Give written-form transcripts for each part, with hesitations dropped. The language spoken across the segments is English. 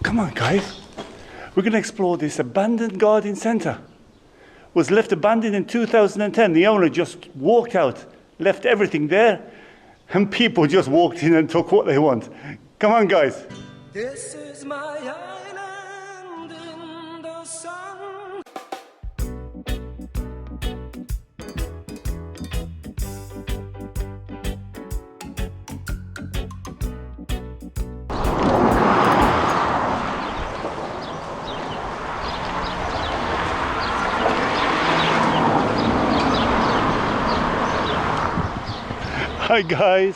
Come on, guys. We're going to explore this abandoned garden centre. It was left abandoned in 2010. The owner just walked out, left everything there, and people just walked in and took what they want. Come on, guys. This is my island in the sun. Hi guys,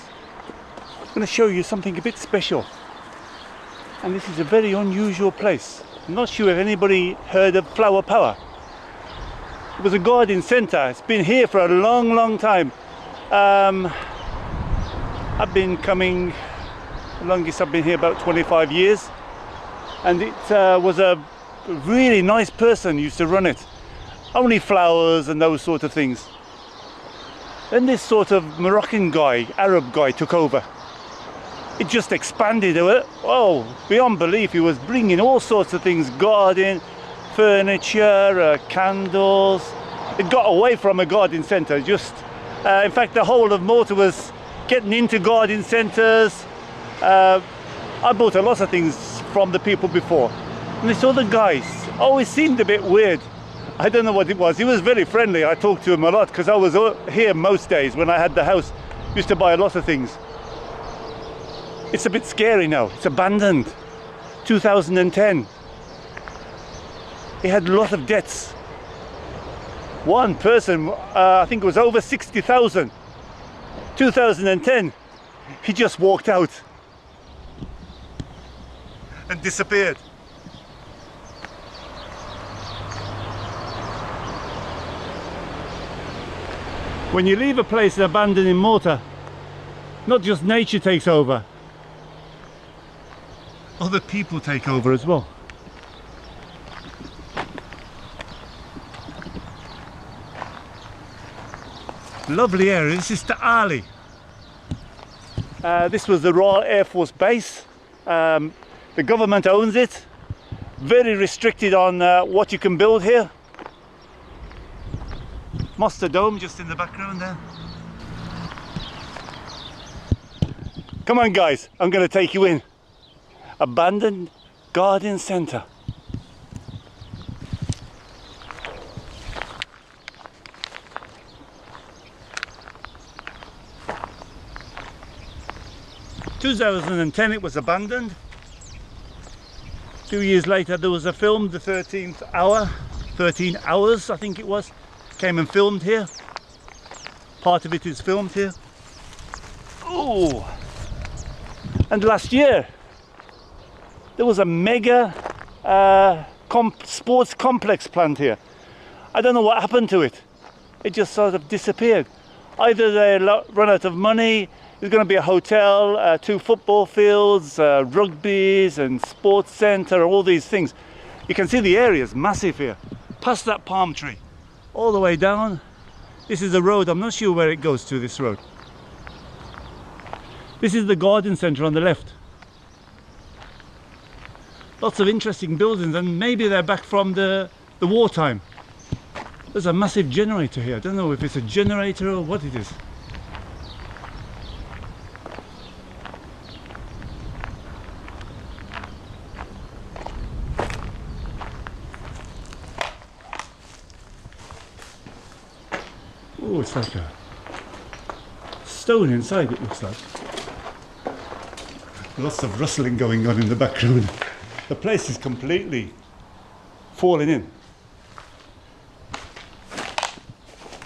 I'm going to show you something a bit special, and this is a very unusual place. I'm not sure if anybody heard of Flower Power. It was a garden centre. It's been here for a long time. I've been coming, the longest I've been here about 25 years, and it was a really nice person who used to run it. Only flowers and those sort of things. Then this sort of Moroccan guy, Arab guy, took over. It just expanded. Oh, beyond belief. He was bringing all sorts of things, garden, furniture, candles. It got away from a garden centre. In fact, the whole of Malta was getting into garden centres. I bought a lot of things from the people before. And this other guy always seemed a bit weird. I don't know what it was. He was very friendly. I talked to him a lot because I was here most days when I had the house. Used to buy a lot of things. It's a bit scary now. It's abandoned. 2010. He had a lot of debts. One person, I think it was over 60,000. 2010. He just walked out and disappeared. When you leave a place abandoned in Malta, not just nature takes over, other people take over as well. Lovely area. This is Qali. This was the Royal Air Force base. The government owns it. Very restricted on what you can build here. Mosta dome just in the background there. Come on guys, I'm going to take you in. Abandoned garden centre. In 2010 it was abandoned. 2 years later there was a film, the 13th hour, 13 hours I think it was. Came and filmed here. Part of it is filmed here. Oh! And last year there was a mega sports complex planned here. I don't know what happened to it. It just sort of disappeared. Either they run out of money. There's going to be a hotel, 2 football fields, rugby's and sports centre, all these things. You can see the area is massive here. Past that palm tree. All the way down. This is the road. I'm not sure where it goes to, this road. This is the garden centre on the left. Lots of interesting buildings, and maybe they're back from the wartime. There's a massive generator here. I don't know if it's a generator or what it is. Oh, it's like a stone inside, it looks like. Lots of rustling going on in the background. The place is completely falling in.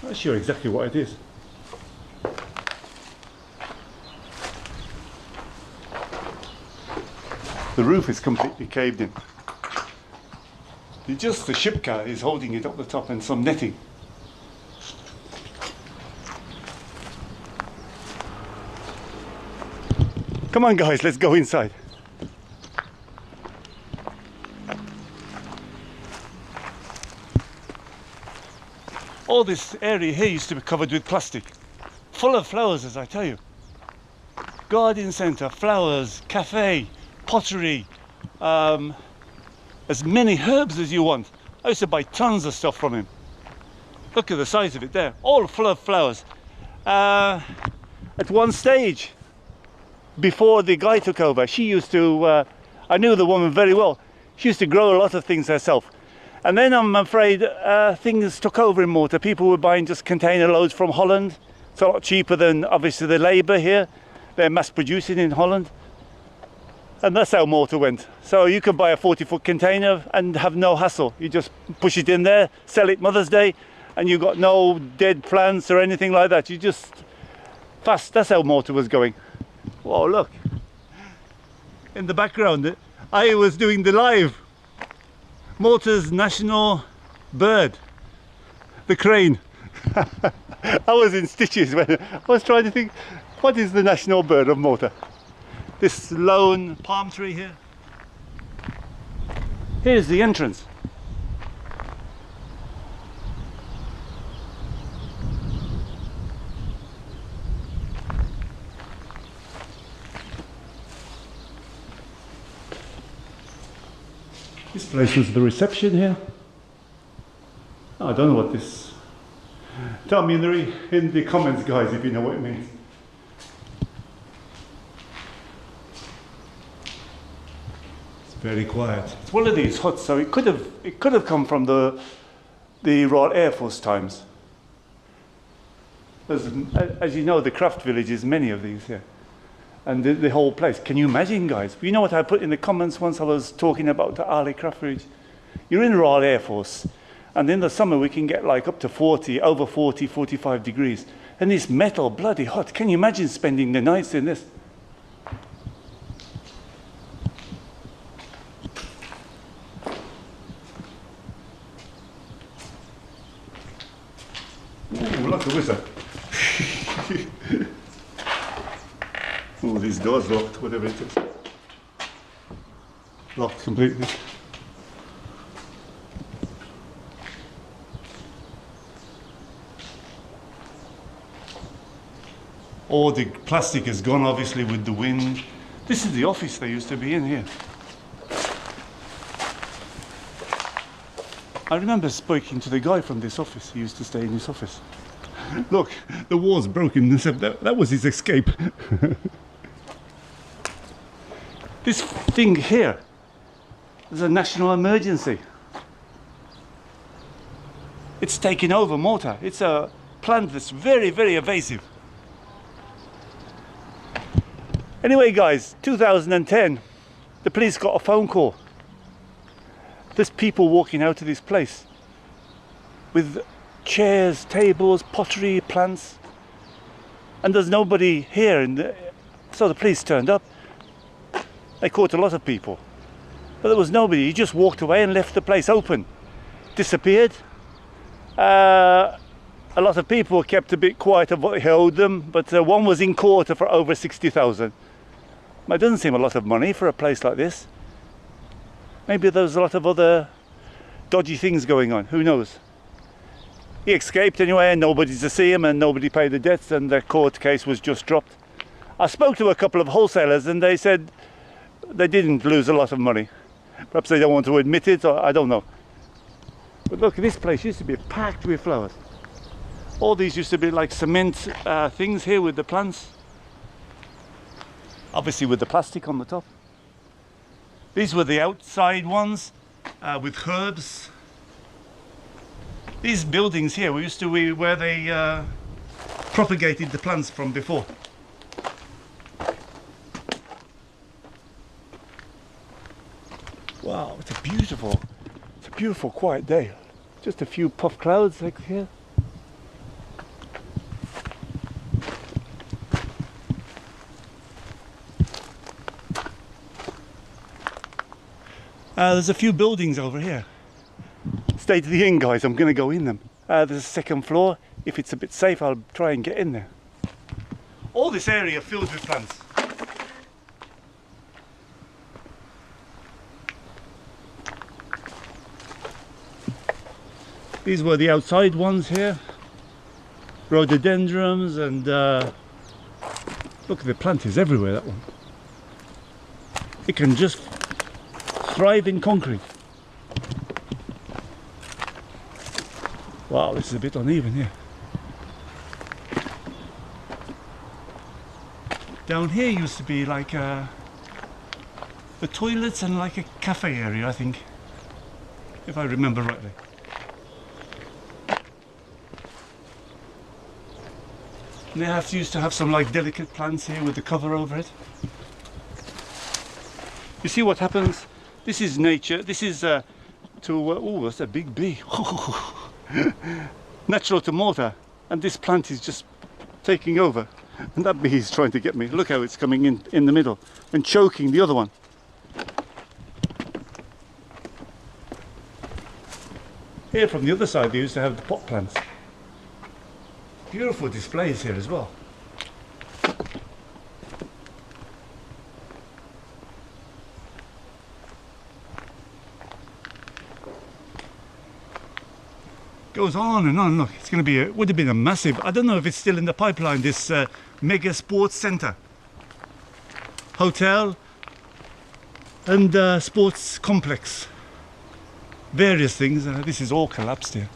Not sure exactly what it is. The roof is completely caved in. Just the ship car is holding it up the top and some netting. Come on guys, let's go inside. All this area here used to be covered with plastic. Full of flowers, as I tell you. Garden centre, flowers, cafe, pottery, as many herbs as you want. I used to buy tons of stuff from him. Look at the size of it there, all full of flowers. At one stage, before the guy took over, she used to, I knew the woman very well, she used to grow a lot of things herself. And then I'm afraid things took over in Malta. People were buying just container loads from Holland. It's a lot cheaper than obviously the labour here. They're mass producing in Holland. And that's how Malta went. So you can buy a 40-foot container and have no hassle. You just push it in there, sell it Mother's Day, and you've got no dead plants or anything like that. You just fast. That's how Malta was going. Whoa, look. In the background, I was doing the live. Malta's national bird, the crane. I was in stitches when I was trying to think, what is the national bird of Malta? This lone palm tree here. Here's the entrance. This place was the reception here. I don't know what this. Tell me in the comments, guys, if you know what it means. It's very quiet. It's one of these huts, so it could have come from the Royal Air Force times. As you know, the craft villages, many of these here. And the whole place. Can you imagine, guys? You know what I put in the comments once I was talking about the Qali craft village? You're in the Royal Air Force, and in the summer we can get like up to 40, over 40, 45 degrees. And it's metal, bloody hot. Can you imagine spending the nights in this? Ooh, look, who is that? Oh, these doors locked, whatever it is. Locked completely. All the plastic is gone, obviously, with the wind. This is the office they used to be in here. I remember speaking to the guy from this office. He used to stay in this office. Look, the wall's broken. That was his escape. This thing here is a national emergency. It's taken over Malta. It's a plant that's very, very evasive. Anyway, guys, 2010, the police got a phone call. There's people walking out of this place with chairs, tables, pottery, plants, and there's nobody here. So the police turned up. They caught a lot of people, but there was nobody. He just walked away and left the place open, disappeared. A lot of people kept a bit quiet of what he owed them, but one was in court for over 60,000. It doesn't seem a lot of money for a place like this. Maybe there's a lot of other dodgy things going on, who knows. He escaped anyway, and nobody's to see him, and nobody paid the debts, and the court case was just dropped. I spoke to a couple of wholesalers, and they said they didn't lose a lot of money. Perhaps they don't want to admit it, or I don't know. But look, this place used to be packed with flowers. All these used to be like cement things here with the plants. Obviously with the plastic on the top. These were the outside ones with herbs. These buildings here used to be where they propagated the plants from before. Wow, it's a beautiful quiet day. Just a few puff clouds like here. There's a few buildings over here. Stay to the inn, guys. I'm going to go in them. There's a second floor. If it's a bit safe, I'll try and get in there. All this area filled with plants. These were the outside ones here. Rhododendrons and look, the plant is everywhere, that one. It can just thrive in concrete. Wow, this is a bit uneven here. Down here used to be like the toilets and like a cafe area, I think, if I remember rightly. And they used to have some like delicate plants here with the cover over it. You see what happens? This is nature. This is oh, that's a big bee. Natural to Malta, and this plant is just taking over. And that bee is trying to get me. Look how it's coming in the middle and choking the other one. Here from the other side they used to have the pot plants. Beautiful displays here as well. Goes on and on. Look, it's going to be would have been a massive, I don't know if it's still in the pipeline, this mega sports centre, hotel and sports complex, various things. This is all collapsed here.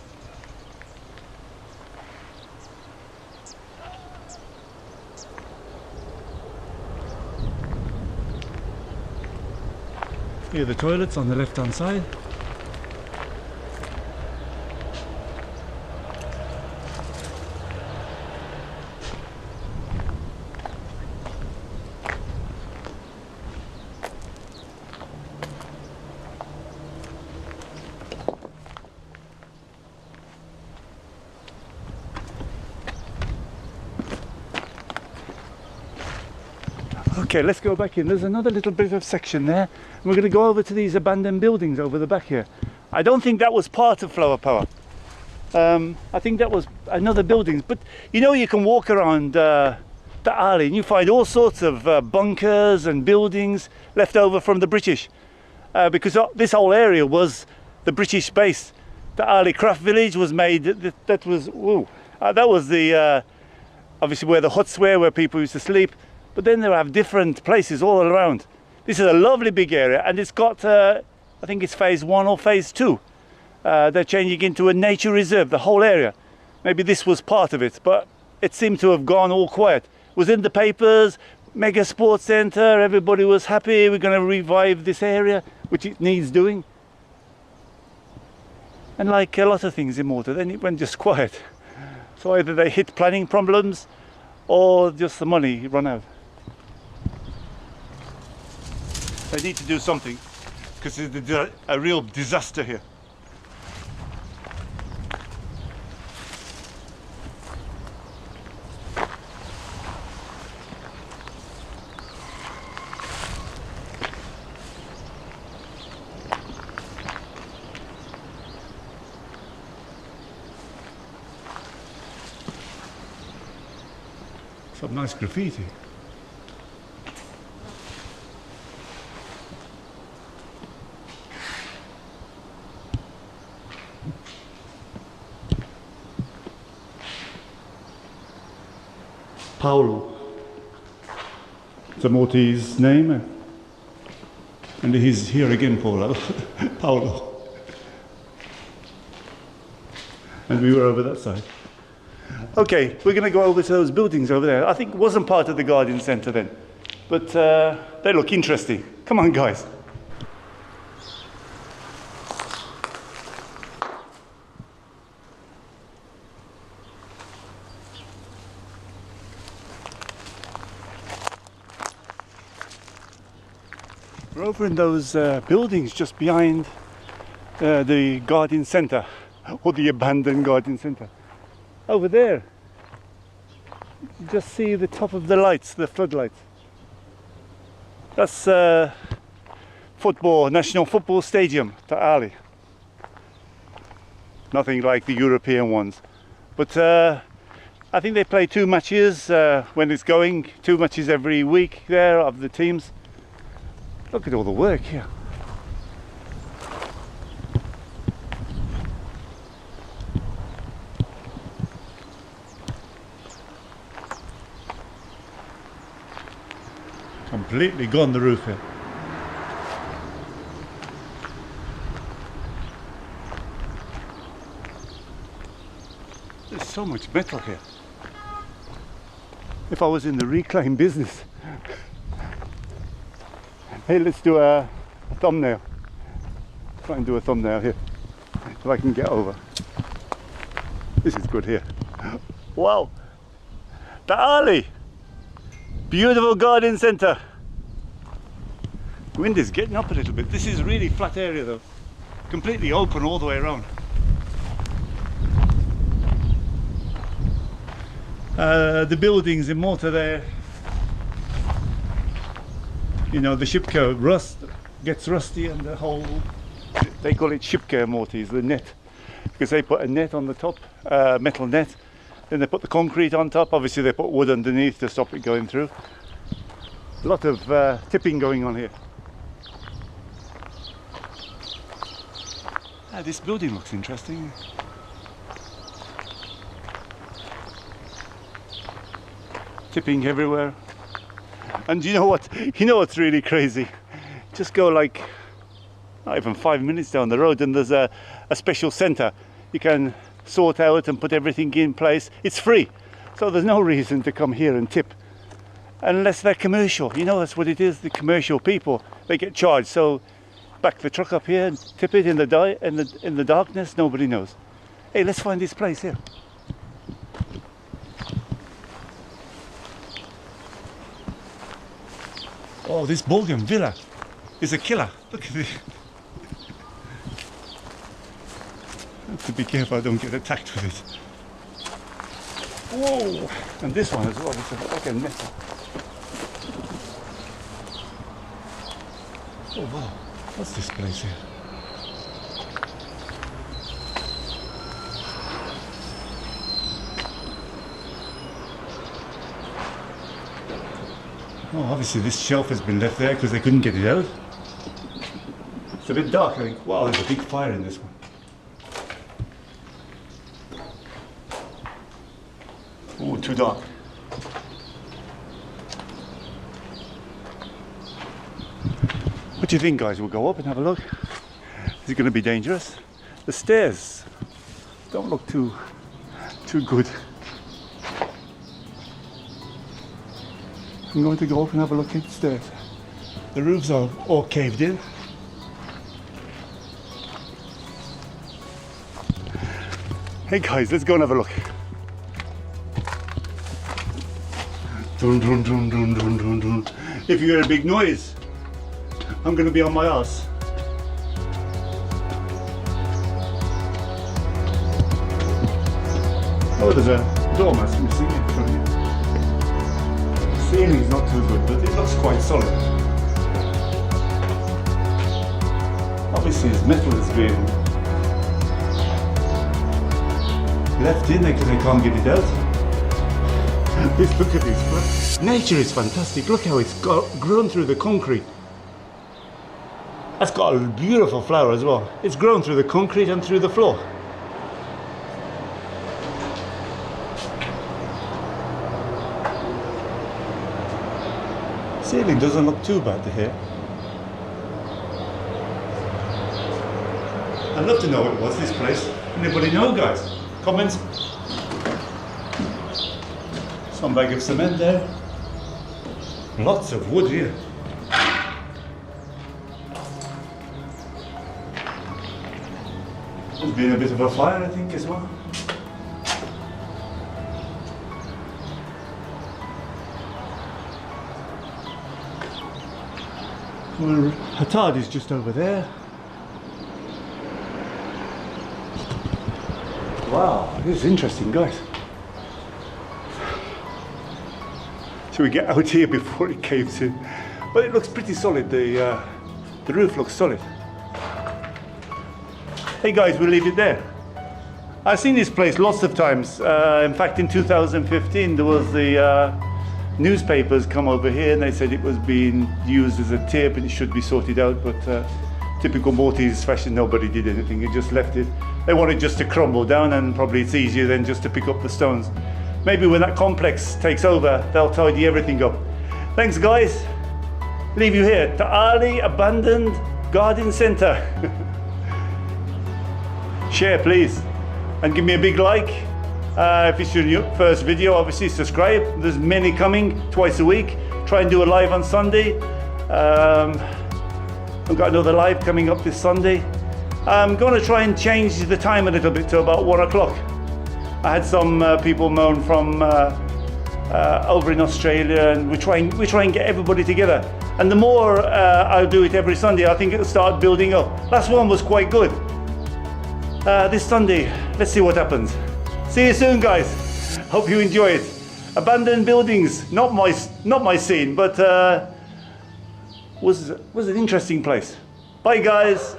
Here are the toilets on the left hand side. Okay, let's go back in. There's another little bit of section there. We're going to go over to these abandoned buildings over the back here. I don't think that was part of Flower Power. I think that was another building. But you know, you can walk around the alley and you find all sorts of bunkers and buildings left over from the British. Because this whole area was the British base. The alley craft village was made, that was the, obviously where the huts were, where people used to sleep. But then they have different places all around. This is a lovely big area, and it's got, I think it's phase 1 or phase 2. They're changing into a nature reserve, the whole area. Maybe this was part of it, but it seemed to have gone all quiet. It was in the papers, mega sports centre, everybody was happy, we're going to revive this area, which it needs doing. And like a lot of things in Malta, then it went just quiet. So either they hit planning problems, or just the money run out. They need to do something, because it's a real disaster here. Some nice graffiti. Paolo. It's a Maltese name. And he's here again, Paolo. Paolo. And we were over that side. Okay, we're going to go over to those buildings over there. I think it wasn't part of the garden centre then. But they look interesting. Come on, guys. We're over in those buildings just behind the garden centre, or the abandoned garden centre. Over there, you just see the top of the lights, the floodlights. That's National Football Stadium, Qali. Nothing like the European ones. But I think they play 2 matches when it's going, 2 matches every week there of the teams. Look at all the work here. Completely gone, the roof here. so much metal here. If I was in the reclaim business. Hey, let's do a thumbnail. Try and do a thumbnail here. If I can get over. This is good here. Wow. Qali. Beautiful garden centre. Wind is getting up a little bit. This is really flat area though. Completely open all the way around. The buildings in Malta there, you know, the shipka gets rusty, and the whole, they call it shipka Maltese, the net, because they put a net on the top, metal net, then they put the concrete on top, obviously they put wood underneath to stop it going through. A lot of tipping going on here. This building looks interesting. Tipping everywhere. And you know what? You know what's really crazy? Just go like not even 5 minutes down the road and there's a special centre. You can sort out and put everything in place. It's free. So there's no reason to come here and tip. Unless they're commercial. You know, that's what it is. The commercial people, they get charged. So back the truck up here and tip it in the darkness. Nobody knows. Hey, let's find this place here. Oh, this Borgum villa is a killer. Look at this. I have to be careful I don't get attacked with it. Whoa! And this one as well. It's like a net. Oh wow! What's this place here? Oh, obviously this shelf has been left there because they couldn't get it out. It's a bit dark, I think. Wow, there's a big fire in this one. Oh, too dark. What do you think, guys? We'll go up and have a look. Is it going to be dangerous? The stairs don't look too good. I'm going to go up and have a look at the stairs. The roofs are all caved in. Hey guys, let's go and have a look. Dun, dun, dun, dun, dun, dun, dun. If you hear a big noise, I'm going to be on my ass. Oh, there's a dormouse missing in front of you. The ceiling's not too good, but it looks quite solid. Obviously, his metal has been left in there because they can't get it out. Just look at this. Nature is fantastic. Look how it's grown through the concrete. That's got a beautiful flower as well. It's grown through the concrete and through the floor. Ceiling doesn't look too bad here. I'd love to know what it was, this place. Anybody know, guys? Comments? Some bag of cement there. Lots of wood here. There's been a bit of a fire, I think, as well. Well, Hatard is just over there. Wow, this is interesting, guys. Should we get out here before it caves in? But it looks pretty solid. The roof looks solid. Hey guys, we'll leave it there. I've seen this place lots of times. In fact, in 2015, there was the newspapers come over here and they said it was being used as a tip and it should be sorted out, but typical Maltese fashion, nobody did anything. They just left it. They wanted just to crumble down, and probably it's easier than just to pick up the stones. Maybe when that complex takes over, they'll tidy everything up. Thanks, guys. Leave you here. Qali Abandoned Garden Centre. Share, please, and give me a big like If it's your first video, obviously subscribe. There's many coming twice a week. Try and do a live on Sunday. I've got another live coming up this Sunday. I'm going to try and change the time a little bit to about 1 o'clock. I had some people moan from over in Australia, and we try and get everybody together. And the more I'll do it every Sunday, I think it'll start building up. Last one was quite good. This Sunday, let's see what happens. See you soon, guys. Hope you enjoy it. Abandoned buildings, not my scene, but was an interesting place. Bye, guys.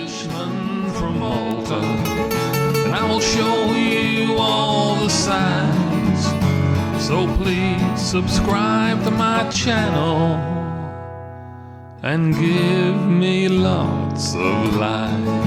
Englishman from Malta, and I will show you all the signs. So please subscribe to my channel and give me lots of likes.